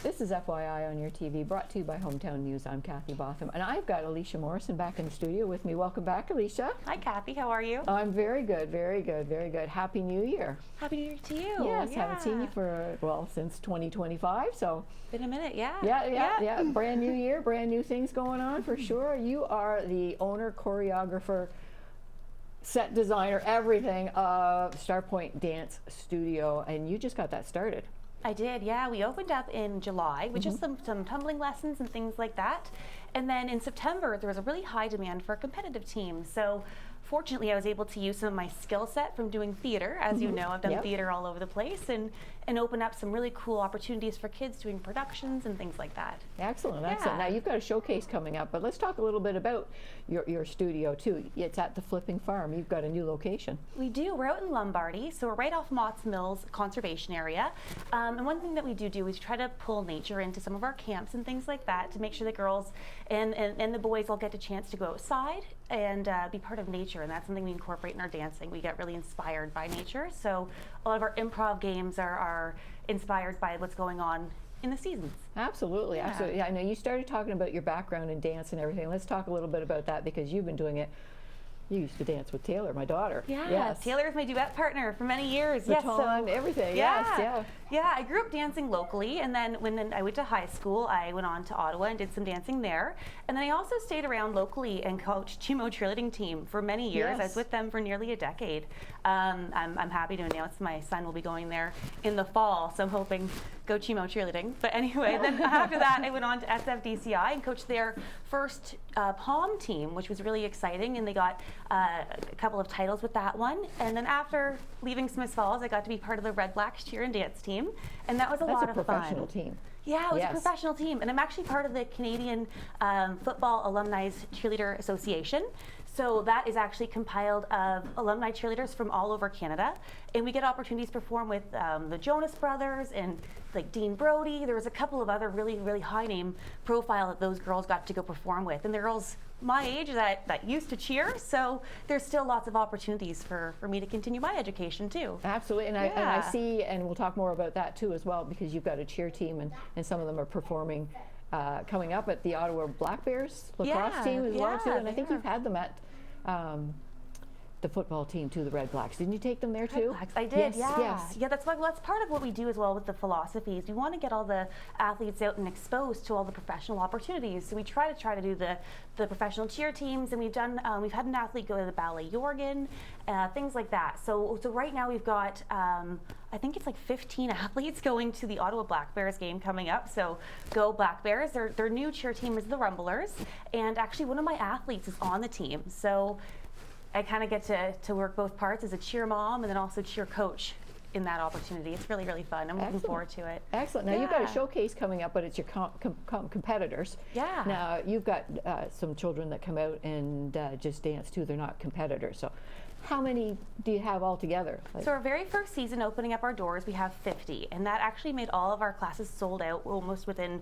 This is FYI on your TV, brought to you by Hometown News. I'm Kathy Botham, and I've got Alyscha Morrison back in the studio with me. Welcome back, Alyscha. Hi, Kathy. How are you? I'm very good, very good, very good. Happy New Year. Happy New Year to you. Yes, haven't seen you for, well, since 2025, so. Been a minute, yeah. Yeah. Brand new year, brand new things going on for sure. You are the owner, choreographer, set designer, everything of Starpoint Dance Studio, and you just got that started. I did, yeah. We opened up in July with just some tumbling lessons and things like that. And then in September, there was a really high demand for a competitive team. So fortunately, I was able to use some of my skill set from doing theater. As you know, I've done theater all over the place, and open up some really cool opportunities for kids doing productions and things like that. Excellent, excellent. Now you've got a showcase coming up, but let's talk a little bit about your studio too. It's at the Flipping Farm. You've got a new location. We do. We're out in Lombardy, so we're right off Mott's Mills Conservation Area. And one thing that we do is try to pull nature into some of our camps and things like that to make sure the girls and the boys all get a chance to go outside and be part of nature, and that's something we incorporate in our dancing. We get really inspired by nature, so a lot of our improv games are inspired by what's going on in the seasons. Absolutely, absolutely. Yeah, I know you started talking about your background in dance and everything. Let's talk a little bit about that, because you've been doing it. You used to dance with Taylor, my daughter. Yeah, yes. Taylor is my duet partner for many years. Baton, everything. Yes. Yeah, I grew up dancing locally, and then when I went to high school, I went on to Ottawa and did some dancing there. And then I also stayed around locally and coached Chimo cheerleading team for many years. I was with them for nearly a decade. I'm happy to announce my son will be going there in the fall, so I'm hoping go Chimo cheerleading. But anyway, then after that, I went on to SFDCI and coached their first POM team, which was really exciting, and they got a couple of titles with that one. And then after leaving Smiths Falls, I got to be part of the Red Blacks cheer and dance team, and that was a lot of fun. That's a professional team. Yeah, it was a professional team, and I'm actually part of the Canadian Football Alumni Cheerleader Association. So that is actually compiled of alumni cheerleaders from all over Canada, and we get opportunities to perform with the Jonas Brothers and like Dean Brody. There was a couple of other really, really high name profile that those girls got to go perform with, and they're girls my age that used to cheer, so there's still lots of opportunities for me to continue my education too. Absolutely, and I see, and we'll talk more about that too as well, because you've got a cheer team, and some of them are performing coming up at the Ottawa Black Bears lacrosse team as well too, and I think you've had them at the football team too, the Red Blacks. Didn't you take them there too? Blacks. I did, yes. Yeah, that's part of what we do as well with the philosophies. We want to get all the athletes out and exposed to all the professional opportunities. So we try to do the professional cheer teams, and we've had an athlete go to the Ballet Jorgen, things like that. So right now we've got I think it's like 15 athletes going to the Ottawa Black Bears game coming up. So go Black Bears. Their new cheer team is the Rumblers, and actually one of my athletes is on the team. So I kind of get to work both parts as a cheer mom and then also cheer coach in that opportunity. It's really, really fun. I'm looking forward to it. Excellent. Now you've got a showcase coming up, but it's your competitors. Yeah. Now you've got some children that come out and just dance too. They're not competitors. So how many do you have altogether? So our very first season opening up our doors, we have 50, and that actually made all of our classes sold out almost within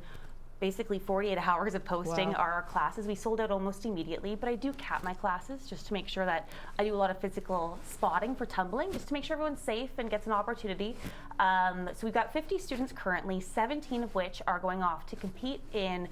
basically 48 hours of posting our classes. We sold out almost immediately, but I do cap my classes just to make sure that I do a lot of physical spotting for tumbling, just to make sure everyone's safe and gets an opportunity. So we've got 50 students currently, 17 of which are going off to compete in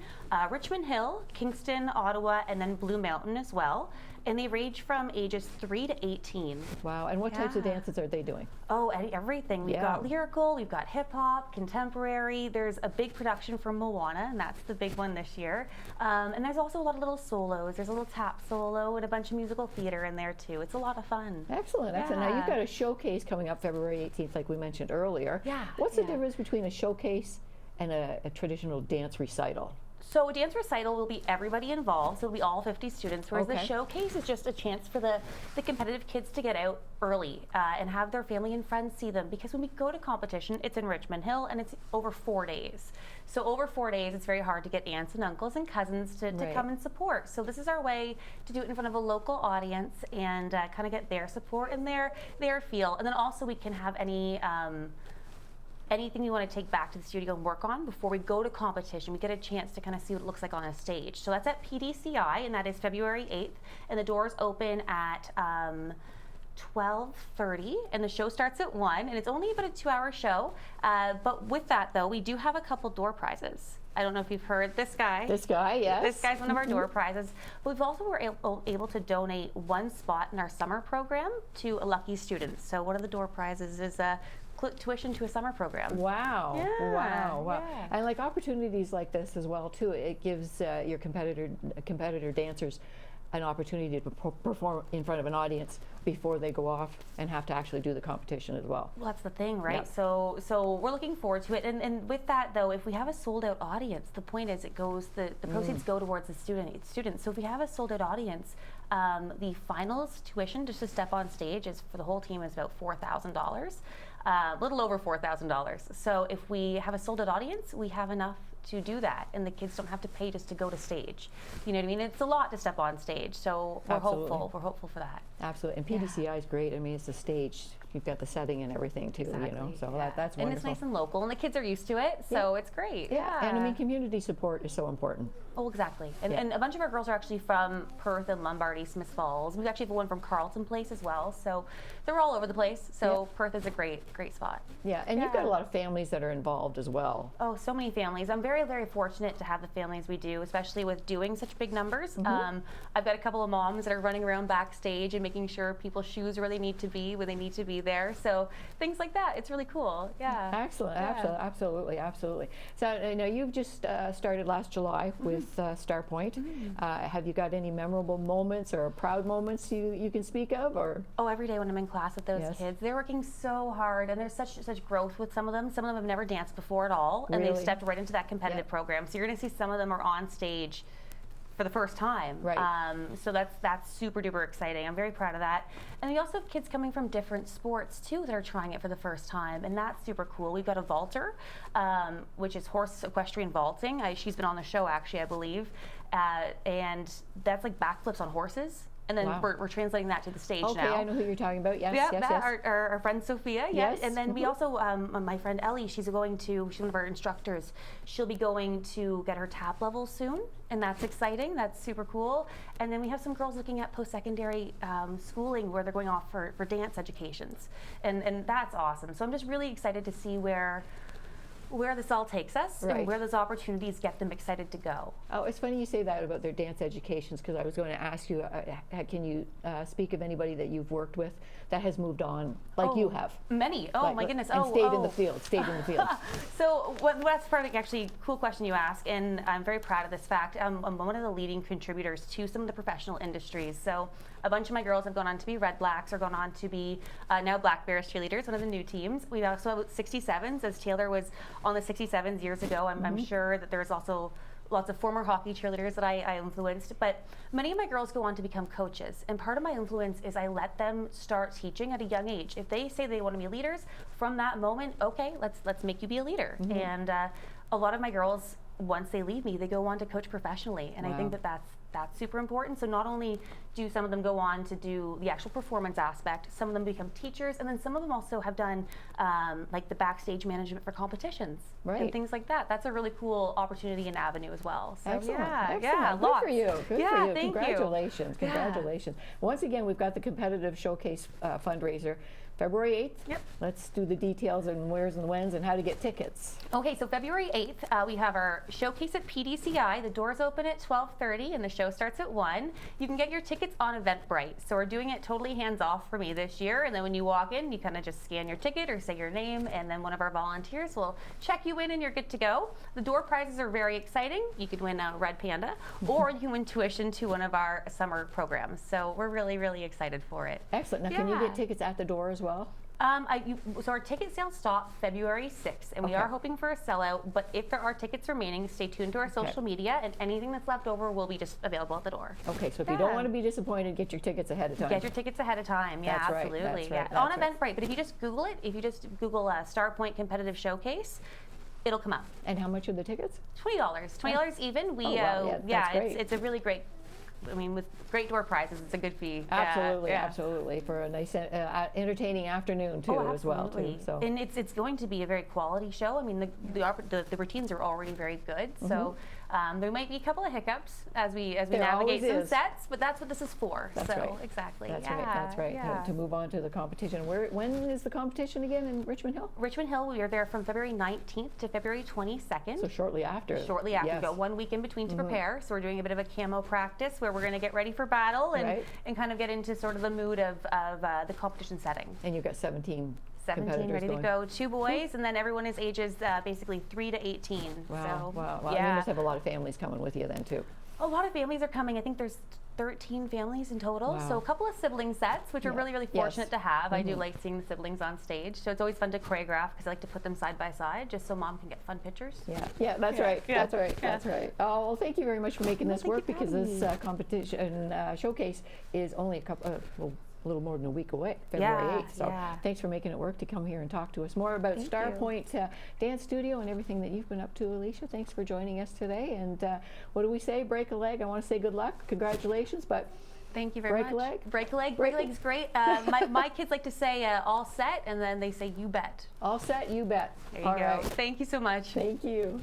Richmond Hill, Kingston, Ottawa, and then Blue Mountain as well. And they range from ages 3 to 18. Wow, and what types of dances are they doing? Oh, everything. We've got lyrical, we've got hip hop, contemporary. There's a big production from Moana, and that's the big one this year. And there's also a lot of little solos. There's a little tap solo and a bunch of musical theater in there too. It's a lot of fun. Excellent, excellent. Now you've got a showcase coming up February 18th, like we mentioned earlier. Yeah. What's the difference between a showcase and a traditional dance recital? So a dance recital will be everybody involved, so it'll be all 50 students, whereas the showcase is just a chance for the competitive kids to get out early and have their family and friends see them, because when we go to competition, it's in Richmond Hill and it's over 4 days. So over 4 days, it's very hard to get aunts and uncles and cousins to come and support. So this is our way to do it in front of a local audience and kind of get their support and their feel. And then also we can have anything you want to take back to the studio and work on before we go to competition. We get a chance to kind of see what it looks like on a stage. So that's at PDCI, and that is February 8th, and the doors open at 12:30, and the show starts at 1, and it's only about a 2-hour show. But with that, though, we do have a couple door prizes. I don't know if you've heard this guy. This guy, yes. This guy's one of our door prizes. But we've also were able to donate one spot in our summer program to a lucky student. So one of the door prizes is tuition to a summer program. Wow. Yeah, Wow. yeah. And like opportunities like this as well too, it gives your competitor dancers an opportunity to perform in front of an audience before they go off and have to actually do the competition as well. Well, that's the thing, right? Yep. So we're looking forward to it. And with that, though, if we have a sold out audience, the point is it goes, the proceeds go towards the students. So if we have a sold out audience, the finals tuition just to step on stage is for the whole team is about $4,000, a little over $4,000. So if we have a sold out audience, we have enough to do that, and the kids don't have to pay just to go to stage. You know what I mean? It's a lot to step on stage, so we're hopeful. We're hopeful for that. Absolutely, and PDCI is great. I mean, it's a stage. You've got the setting and everything too, Exactly. you know. So that's wonderful. And it's nice and local, and the kids are used to it, so it's great. Yeah, and I mean, community support is so important. Oh, exactly. And a bunch of our girls are actually from Perth and Lombardy, Smiths Falls. We actually have one from Carleton Place as well. So they're all over the place. So Perth is a great spot. Yeah, and you've got a lot of families that are involved as well. Oh, so many families. I'm very, very fortunate to have the families we do, especially with doing such big numbers. I've got a couple of moms that are running around backstage and making sure people's shoes are where they need to be when they need to be there. So things like that. It's really cool. Yeah. Excellent. Absolutely. So I know you've just started last July with Starpoint. Have you got any memorable moments or proud moments you can speak of, or? Oh, every day when I'm in class with those kids, they're working so hard, and there's such growth with some of them. Some of them have never danced before at all, and they've stepped right into that competitive program. So you're going to see some of them are on stage for the first time. Right. So that's super duper exciting. I'm very proud of that. And we also have kids coming from different sports too that are trying it for the first time, and that's super cool. We've got a vaulter, which is horse equestrian vaulting. she's been on the show actually, I believe, and that's like backflips on horses. And then we're translating that to the stage now. Okay, I know who you're talking about. Yes, yes. Our friend Sophia. Yes. And then we also, my friend Ellie, she's one of our instructors. She'll be going to get her tap level soon, and that's exciting. That's super cool. And then we have some girls looking at post-secondary schooling where they're going off for dance educations, and that's awesome. So I'm just really excited to see where this all takes us and where those opportunities get them excited to go. Oh, it's funny you say that about their dance educations, because I was going to ask you, can you speak of anybody that you've worked with that has moved on like you have? Many. Oh, my goodness. And stayed in the field. So that's part of actually cool question you ask, and I'm very proud of this fact. I'm one of the leading contributors to some of the professional industries. So a bunch of my girls have gone on to be Red Blacks or gone on to be now Black Bears cheerleaders, one of the new teams. We also have 67s, as Taylor was on the 67s years ago. I'm sure that there's also lots of former hockey cheerleaders that I influenced, but many of my girls go on to become coaches, and part of my influence is I let them start teaching at a young age. If they say they want to be leaders, from that moment, okay, let's make you be a leader. And a lot of my girls, once they leave me, they go on to coach professionally, and I think that's super important. So not only do some of them go on to do the actual performance aspect, some of them become teachers, and then some of them also have done like the backstage management for competitions and things like that. That's a really cool opportunity and avenue as well. So Excellent. yeah, Good for you. Good for you. Thank Congratulations. you. Congratulations. Once again, we've got the competitive showcase fundraiser. February 8th. Yep. Let's do the details and where's and when's and how to get tickets. Okay, so February 8th, we have our showcase at PDCI. The doors open at 12:30 and the show starts at 1. You can get your tickets on Eventbrite. So we're doing it totally hands-off for me this year. And then when you walk in, you kind of just scan your ticket or say your name, and then one of our volunteers will check you in and you're good to go. The door prizes are very exciting. You could win a Red Panda, or you can win tuition to one of our summer programs. So we're really, really excited for it. Excellent. Now, can you get tickets at the door as well? So our ticket sales stop February 6th, and we are hoping for a sellout, but if there are tickets remaining, stay tuned to our social media, and anything that's left over will be just available at the door. Okay, so if you don't want to be disappointed, get your tickets ahead of time. Get your tickets ahead of time, That's right, absolutely. that's right, On that's Eventbrite, but if you just Google it, if you just Google Starpoint Competitive Showcase, it'll come up. And how much are the tickets? $20. $20 even. That's great. It's a really great I mean, with great door prizes, it's a good fee. Absolutely, Yeah. absolutely, for a nice, entertaining afternoon too, Oh, as well too. absolutely. So, And it's going to be a very quality show. I mean, the routines are already very good. So there might be a couple of hiccups as we There navigate always some is. sets, but that's what this is for. That's so right. exactly. That's yeah, right. That's right. Yeah. To move on to the competition. When is the competition again in Richmond Hill? Richmond Hill, we are there from February 19th to February 22nd. So shortly after. Shortly after, Yes. we've got 1 week in between to prepare. So we're doing a bit of a camo practice where we're going to get ready for battle and, Right. and kind of get into sort of the mood of the competition setting. And you've got 17 17 ready going. to go, 2 boys, and then everyone is ages basically 3 to 18. Wow, So, wow, wow. Yeah. You must have a lot of families coming with you then too. A lot of families are coming. I think there's 13 families in total. Wow. So a couple of sibling sets, which we're Yeah. really, really Yes. fortunate to have. I do like seeing the siblings on stage. So it's always fun to choreograph because I like to put them side by side just so mom can get fun pictures. Yeah, that's right. Yeah. That's right. Yeah. That's right. Oh, well, thank you very much for making Well, this thank you work for because having this competition showcase is only a little more than a week away, February Yeah, 8th. So yeah. thanks for making it work to come here and talk to us more about Thank Star you. Point Dance Studio and everything that you've been up to, Alyscha. Thanks for joining us today. And what do we say? Break a leg. I want to say good luck. Congratulations. But Thank you very break much. a leg? Break a leg. Break Break a leg is great. My kids like to say all set, and then they say you bet. all set, you bet. There you All go. right. Thank you so much. Thank you.